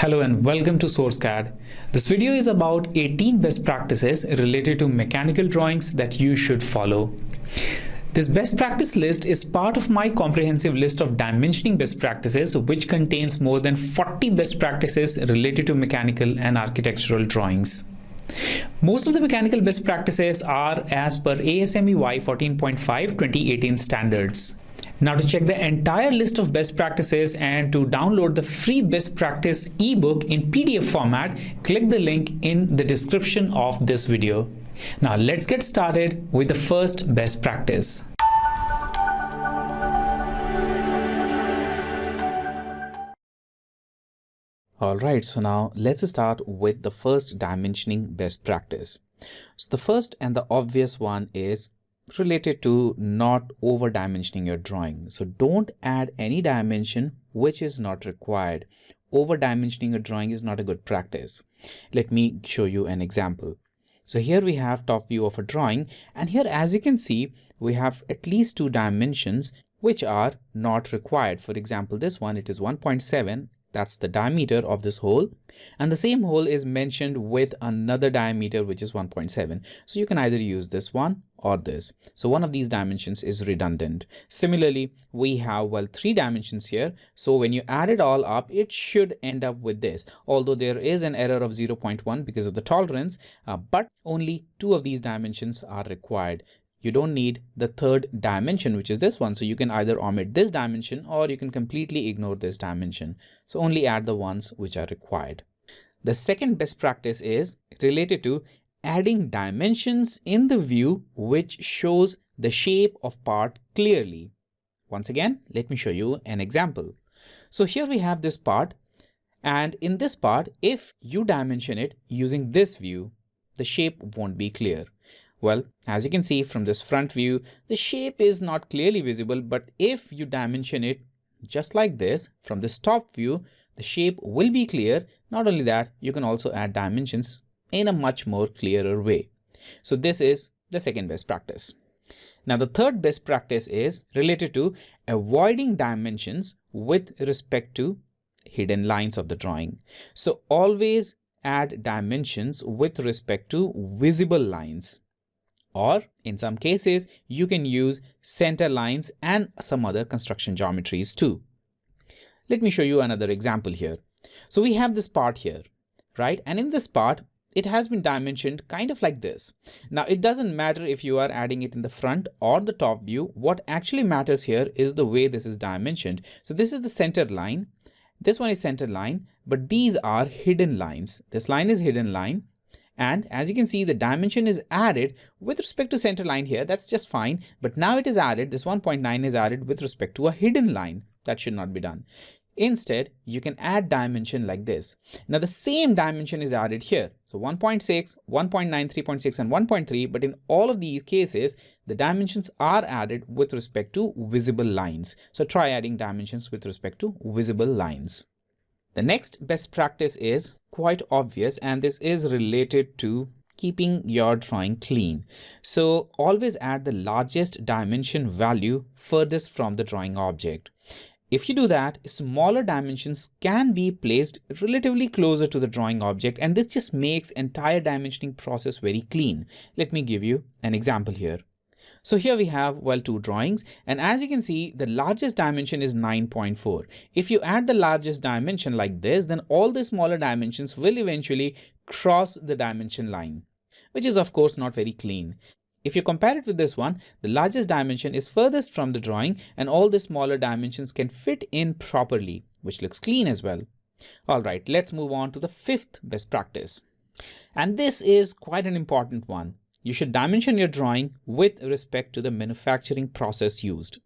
Hello and welcome to SourceCAD. This video is about 18 best practices related to mechanical drawings that you should follow. This best practice list is part of my comprehensive list of dimensioning best practices, which contains more than 40 best practices related to mechanical and architectural drawings. Most of the mechanical best practices are as per ASME 14.5 2018 standards. Now, to check the entire list of best practices and to download the free best practice ebook in PDF format, click the link in the description of this video. Now let's get started with the first best practice. Alright, so now let's start with the first dimensioning best practice. So the first and the obvious one is related to not over dimensioning your drawing. So don't add any dimension which is not required. Over dimensioning a drawing is not a good practice. Let me show you an example. So here we have top view of a drawing, and here, as you can see, we have at least 2 dimensions which are not required. For example, this one, it is 1.7. That's the diameter of this hole, and the same hole is mentioned with another diameter which is 1.7. So you can either use this one or this. So one of these dimensions is redundant. Similarly, we have 3 dimensions here. So when you add it all up, it should end up with this. Although there is an error of 0.1 because of the tolerance, but only 2 of these dimensions are required. You don't need the third dimension, which is this one. So you can either omit this dimension or you can completely ignore this dimension. So only add the ones which are required. The second best practice is related to adding dimensions in the view which shows the shape of part clearly. Once again, let me show you an example. So here we have this part, and in this part, if you dimension it using this view, the shape won't be clear. Well, as you can see from this front view, the shape is not clearly visible, but if you dimension it just like this from this top view, the shape will be clear. Not only that, you can also add dimensions in a much more clearer way. So this is the second best practice. Now, the third best practice is related to avoiding dimensions with respect to hidden lines of the drawing. So always add dimensions with respect to visible lines. Or in some cases, you can use center lines and some other construction geometries too. Let me show you another example here. So we have this part here, right? And in this part, it has been dimensioned kind of like this. Now, it doesn't matter if you are adding it in the front or the top view. What actually matters here is the way this is dimensioned. So this is the center line. This one is center line, but these are hidden lines. This line is hidden line. And as you can see, the dimension is added with respect to center line here. That's just fine. But now it is added, this 1.9 is added with respect to a hidden line. That should not be done. Instead, you can add dimension like this. Now the same dimension is added here. So 1.6, 1.9, 3.6 and 1.3. But in all of these cases, the dimensions are added with respect to visible lines. So try adding dimensions with respect to visible lines. The next best practice is quite obvious, and this is related to keeping your drawing clean. So always add the largest dimension value furthest from the drawing object. If you do that, smaller dimensions can be placed relatively closer to the drawing object, and this just makes entire dimensioning process very clean. Let me give you an example here. So here we have 2 drawings, and as you can see, the largest dimension is 9.4. If you add the largest dimension like this, then all the smaller dimensions will eventually cross the dimension line, which is of course not very clean. If you compare it with this one, the largest dimension is furthest from the drawing, and all the smaller dimensions can fit in properly, which looks clean as well. All right, let's move on to the fifth best practice. And this is quite an important one. You should dimension your drawing with respect to the manufacturing process used.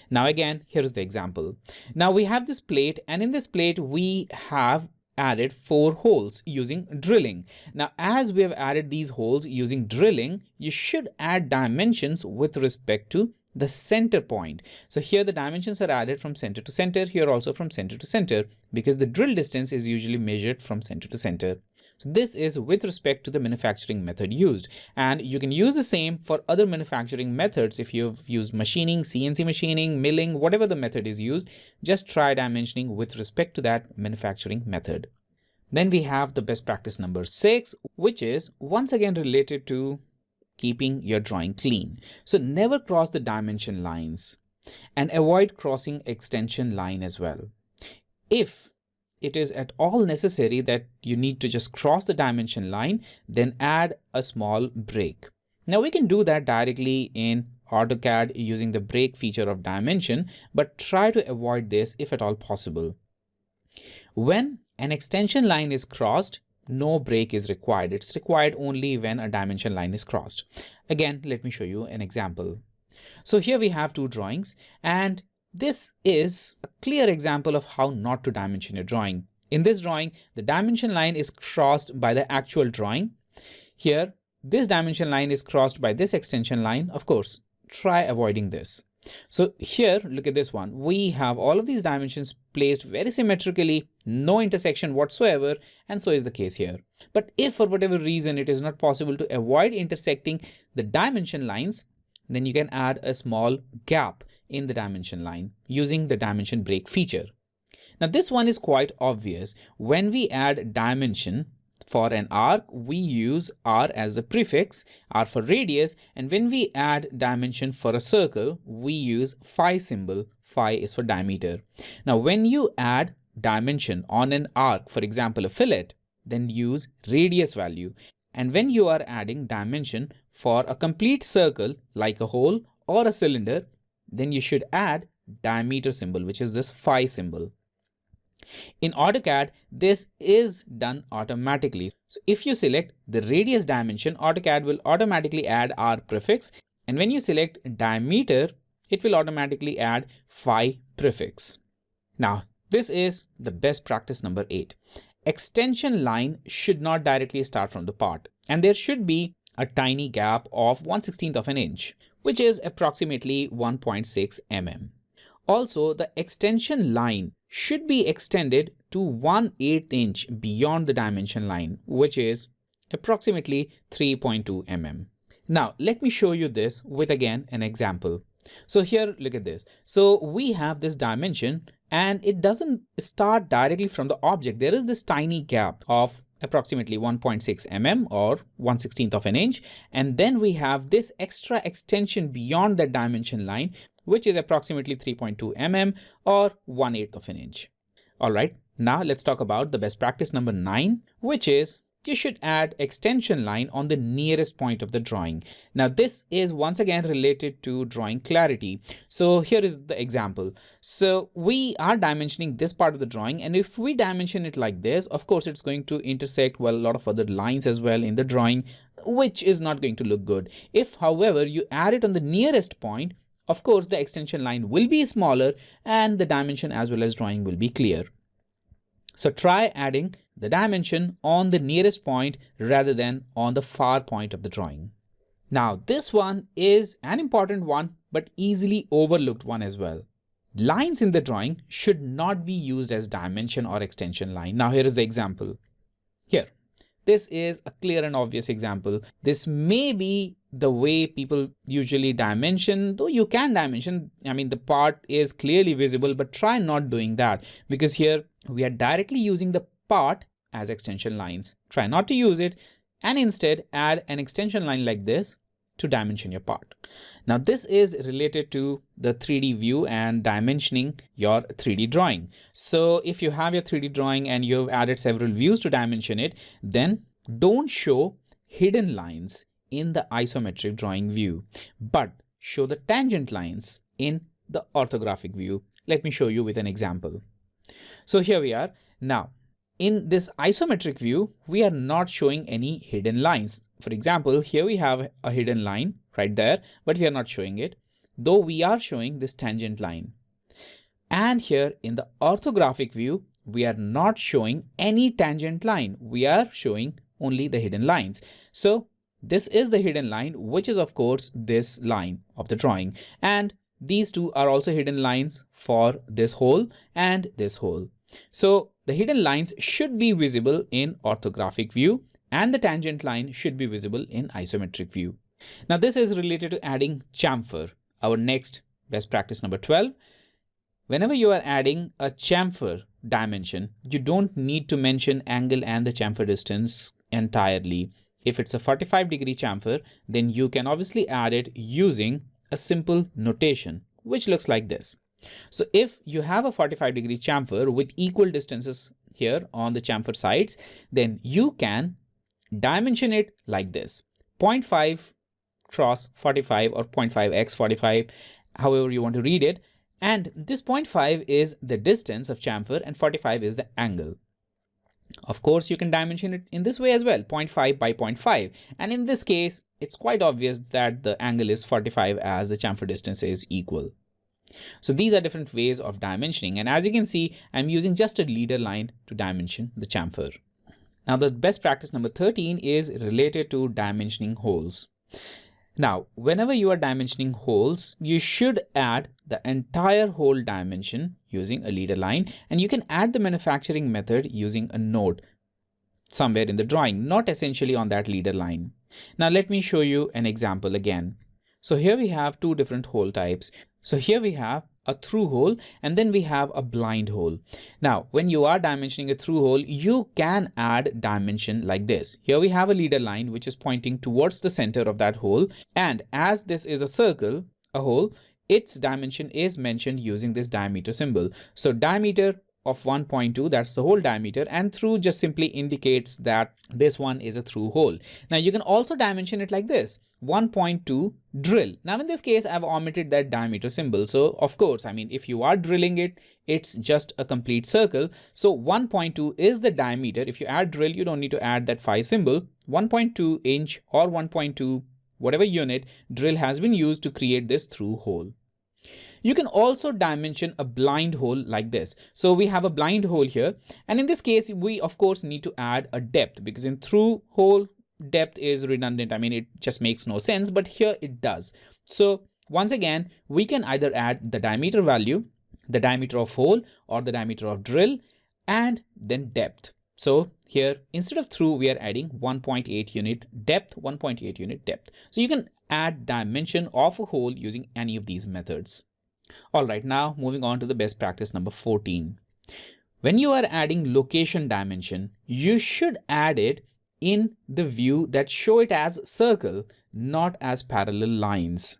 Now again, here's the example. Now we have this plate, and in this plate we have added 4 holes using drilling. Now, as we have added these holes using drilling, you should add dimensions with respect to the center point. So here the dimensions are added from center to center, here also from center to center, because the drill distance is usually measured from center to center. So this is with respect to the manufacturing method used, and you can use the same for other manufacturing methods. If you've used machining, CNC machining, milling, whatever the method is used, just try dimensioning with respect to that manufacturing method. Then we have the best practice number 6, which is once again related to keeping your drawing clean. So never cross the dimension lines and avoid crossing extension line as well. If it is at all necessary that you need to just cross the dimension line, then add a small break. Now we can do that directly in AutoCAD using the break feature of dimension, but try to avoid this if at all possible. When an extension line is crossed, no break is required. It's required only when a dimension line is crossed. Again, let me show you an example. So here we have two drawings, and this is a clear example of how not to dimension your drawing. In this drawing, the dimension line is crossed by the actual drawing. Here, this dimension line is crossed by this extension line. Of course, try avoiding this. So here, look at this one. We have all of these dimensions placed very symmetrically, no intersection whatsoever, and so is the case here. But if for whatever reason it is not possible to avoid intersecting the dimension lines, then you can add a small gap in the dimension line using the dimension break feature. Now this one is quite obvious. When we add dimension for an arc, we use r as the prefix, r for radius, and when we add dimension for a circle, we use phi symbol. Phi is for diameter. Now when you add dimension on an arc, for example a fillet, then use radius value. And when you are adding dimension for a complete circle like a hole or a cylinder, then you should add diameter symbol, which is this phi symbol. In AutoCAD, this is done automatically. So if you select the radius dimension, AutoCAD will automatically add R prefix. And when you select diameter, it will automatically add phi prefix. Now, this is the best practice number 8. Extension line should not directly start from the part. And there should be a tiny gap of 1/16 of an inch, which is approximately 1.6 mm. Also, the extension line should be extended to 1/8 inch beyond the dimension line, which is approximately 3.2 mm. Now, let me show you this with again an example. So here, look at this. So we have this dimension and it doesn't start directly from the object. There is this tiny gap of approximately 1.6 mm or 1/16 of an inch. And then we have this extra extension beyond that dimension line, which is approximately 3.2 mm or 1/8 of an inch. All right, now let's talk about the best practice number 9, which is you should add extension line on the nearest point of the drawing. Now this is once again related to drawing clarity. So here is the example. So we are dimensioning this part of the drawing, and if we dimension it like this, of course it's going to intersect well a lot of other lines as well in the drawing, which is not going to look good. If however you add it on the nearest point, of course the extension line will be smaller and the dimension as well as drawing will be clear. So try adding the dimension on the nearest point rather than on the far point of the drawing. Now this one is an important one, but easily overlooked one as well. Lines in the drawing should not be used as dimension or extension line. Now here is the example. Here, this is a clear and obvious example. This may be the way people usually dimension, though you can dimension. I mean, the part is clearly visible, but try not doing that because here we are directly using the part as extension lines. Try not to use it and instead add an extension line like this to dimension your part. Now this is related to the 3D view and dimensioning your 3D drawing. So if you have your 3D drawing and you've added several views to dimension it, then don't show hidden lines in the isometric drawing view, but show the tangent lines in the orthographic view. Let me show you with an example. So here we are. Now, in this isometric view, we are not showing any hidden lines. For example, here we have a hidden line right there, but we are not showing it, though we are showing this tangent line. And here in the orthographic view, we are not showing any tangent line. We are showing only the hidden lines. So this is the hidden line, which is of course this line of the drawing. And these two are also hidden lines for this hole and this hole. So the hidden lines should be visible in orthographic view and the tangent line should be visible in isometric view. Now this is related to adding chamfer, our next best practice number 12. whenever you are adding a chamfer dimension, you don't need to mention angle and the chamfer distance entirely. If it's a 45-degree chamfer, then you can obviously add it using a simple notation, which looks like this. So if you have a 45-degree chamfer with equal distances here on the chamfer sides, then you can dimension it like this: 0.5 cross 45 or 0.5x 45, however you want to read it. And this 0.5 is the distance of chamfer and 45 is the angle. Of course, you can dimension it in this way as well, 0.5 by 0.5. And in this case, it's quite obvious that the angle is 45 as the chamfer distance is equal. So these are different ways of dimensioning. And as you can see, I'm using just a leader line to dimension the chamfer. Now, the best practice number 13 is related to dimensioning holes. Now, whenever you are dimensioning holes, you should add the entire hole dimension using a leader line, and you can add the manufacturing method using a note somewhere in the drawing, not essentially on that leader line. Now, let me show you an example again. So here we have two different hole types. So here we have a through hole and then we have a blind hole. Now, when you are dimensioning a through hole, you can add dimension like this. Here we have a leader line which is pointing towards the center of that hole. And as this is a circle, a hole, its dimension is mentioned using this diameter symbol. So diameter of 1.2, that's the whole diameter, and through just simply indicates that this one is a through hole. Now you can also dimension it like this: 1.2 drill. Now in this case, I've omitted that diameter symbol. So of course, I mean, if you are drilling it, it's just a complete circle. So 1.2 is the diameter. If you add drill, you don't need to add that phi symbol. 1.2 inch or 1.2, whatever unit drill has been used to create this through hole. You can also dimension a blind hole like this. So we have a blind hole here, and in this case we of course need to add a depth, because in through hole depth is redundant. I mean, it just makes no sense, but here it does. So once again, we can either add the diameter value, the diameter of hole, or the diameter of drill, and then depth. So here, instead of through, we are adding 1.8 unit depth, 1.8 unit depth. So you can add dimension of a hole using any of these methods. All right, now moving on to the best practice number 14. When you are adding location dimension, you should add it in the view that show it as circle, not as parallel lines.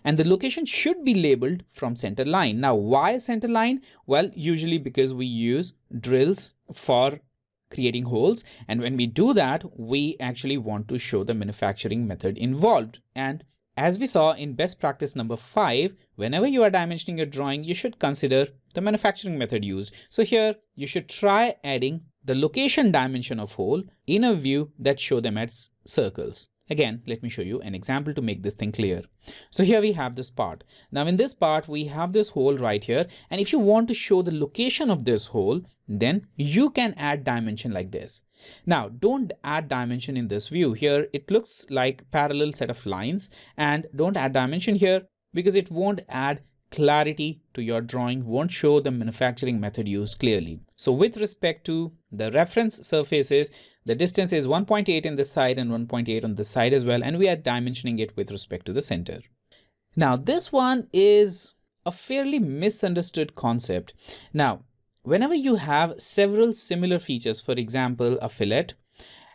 And the location should be labeled from center line. Now, why center line? Well, usually because we use drills for creating holes. And when we do that, we actually want to show the manufacturing method involved. And as we saw in best practice number 5, whenever you are dimensioning your drawing, you should consider the manufacturing method used. So here you should try adding the location dimension of hole in a view that show them as circles. Again, let me show you an example to make this thing clear. So here we have this part. Now in this part, we have this hole right here. And if you want to show the location of this hole, then you can add dimension like this. Now, don't add dimension in this view. Here, it looks like parallel set of lines, and don't add dimension here because it won't add clarity to your drawing, won't show the manufacturing method used clearly. So with respect to the reference surfaces, the distance is 1.8 in this side and 1.8 on this side as well, and we are dimensioning it with respect to the center. Now, this one is a fairly misunderstood concept. Now, whenever you have several similar features, for example, a fillet,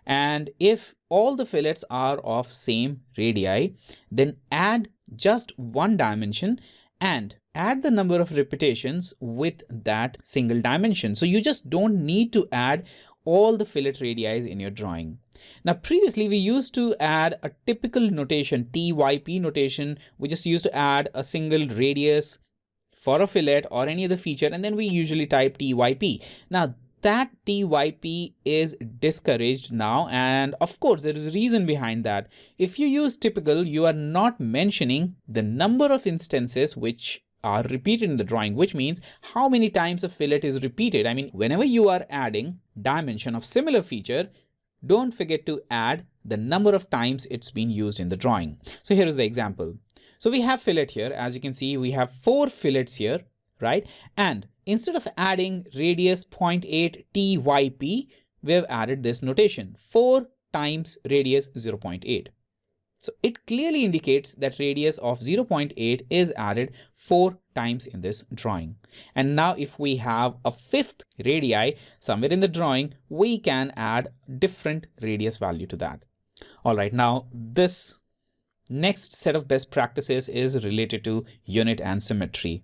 and if all the fillets are of same radii, then add just one dimension and add the number of repetitions with that single dimension. So you just don't need to add all the fillet radii in your drawing. Now, previously we used to add a typical notation, TYP notation. We just used to add a single radius for a fillet or any other feature, and then we usually type TYP. Now that TYP is discouraged now, and of course there is a reason behind that. If you use typical, you are not mentioning the number of instances which are repeated in the drawing, which means how many times a fillet is repeated. I mean, whenever you are adding dimension of similar feature, don't forget to add the number of times it's been used in the drawing. So here is the example. So we have fillet here. As you can see, we have 4 fillets here, right? And instead of adding radius 0.8 TYP, we have added this notation, 4 times radius 0.8. So it clearly indicates that radius of 0.8 is added 4 times in this drawing. And now if we have a fifth radii somewhere in the drawing, we can add different radius value to that. All right, now this next set of best practices is related to unit and symmetry.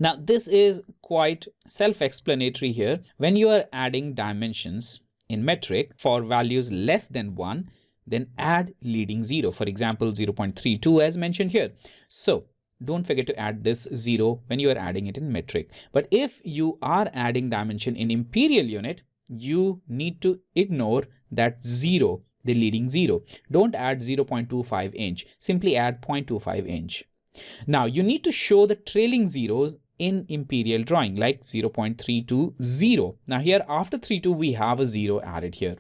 Now this is quite self-explanatory here. When you are adding dimensions in metric for values less than 1, then add leading 0. For example, 0.32 as mentioned here. So don't forget to add this 0 when you are adding it in metric. But if you are adding dimension in imperial unit, you need to ignore that 0, the leading 0. Don't add 0.25 inch, simply add 0.25 inch. Now you need to show the trailing zeros in imperial drawing like 0.320. Now here after 32 we have a 0 added here.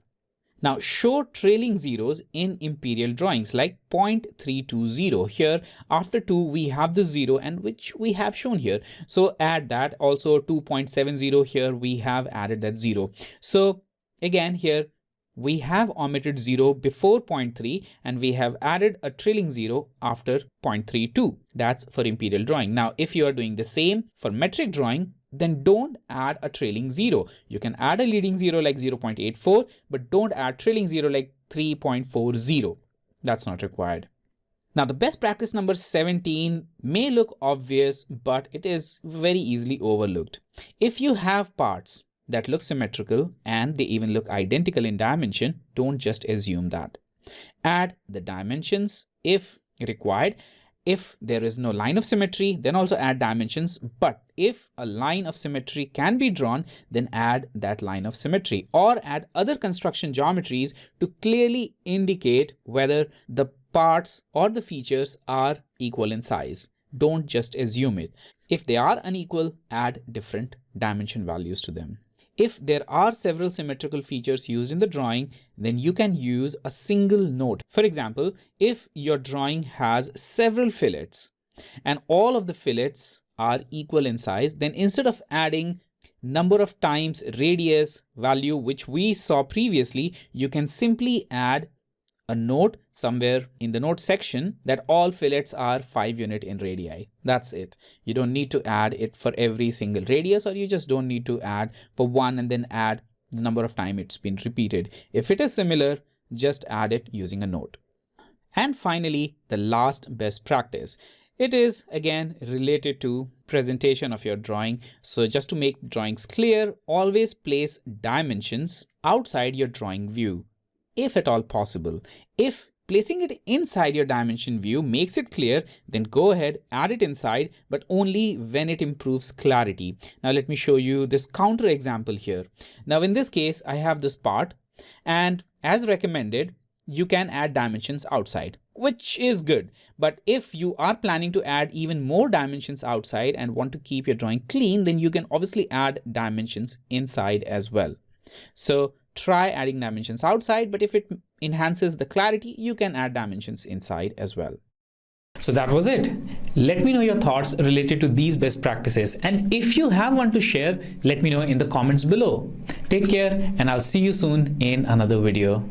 Now show trailing zeros in imperial drawings like 0.320. Here after 2 we have the 0 and which we have shown here. So add that. Also 2.70 here we have added that 0. So again here we have omitted 0 before 0.3 and we have added a trailing 0 after 0.32. That's for imperial drawing. Now if you are doing the same for metric drawing, then don't add a trailing 0. You can add a leading 0 like 0.84, but don't add trailing 0 like 3.40. That's not required. Now the best practice number 17 may look obvious, but it is very easily overlooked. If you have parts that look symmetrical and they even look identical in dimension, don't just assume that. Add the dimensions if required. If there is no line of symmetry, then also add dimensions. But if a line of symmetry can be drawn, then add that line of symmetry or add other construction geometries to clearly indicate whether the parts or the features are equal in size. Don't just assume it. If they are unequal, add different dimension values to them. If there are several symmetrical features used in the drawing, then you can use a single note. For example, if your drawing has several fillets and all of the fillets are equal in size, then instead of adding number of times radius value which we saw previously, you can simply add a note somewhere in the note section that all fillets are 5 unit in radii. That's it. You don't need to add it for every single radius, or you just don't need to add for one and then add the number of time it's been repeated. If it is similar, just add it using a note. And finally, the last best practice. It is again related to presentation of your drawing. So just to make drawings clear, always place dimensions outside your drawing view, if at all possible. If placing it inside your dimension view makes it clear, then go ahead, add it inside, but only when it improves clarity. Now let me show you this counter example here. Now in this case, I have this part, and as recommended, you can add dimensions outside, which is good. But if you are planning to add even more dimensions outside and want to keep your drawing clean, then you can obviously add dimensions inside as well. So try adding dimensions outside, but if it enhances the clarity, you can add dimensions inside as well. So that was it. Let me know your thoughts related to these best practices. And if you have one to share, let me know in the comments below. Take care, and I'll see you soon in another video.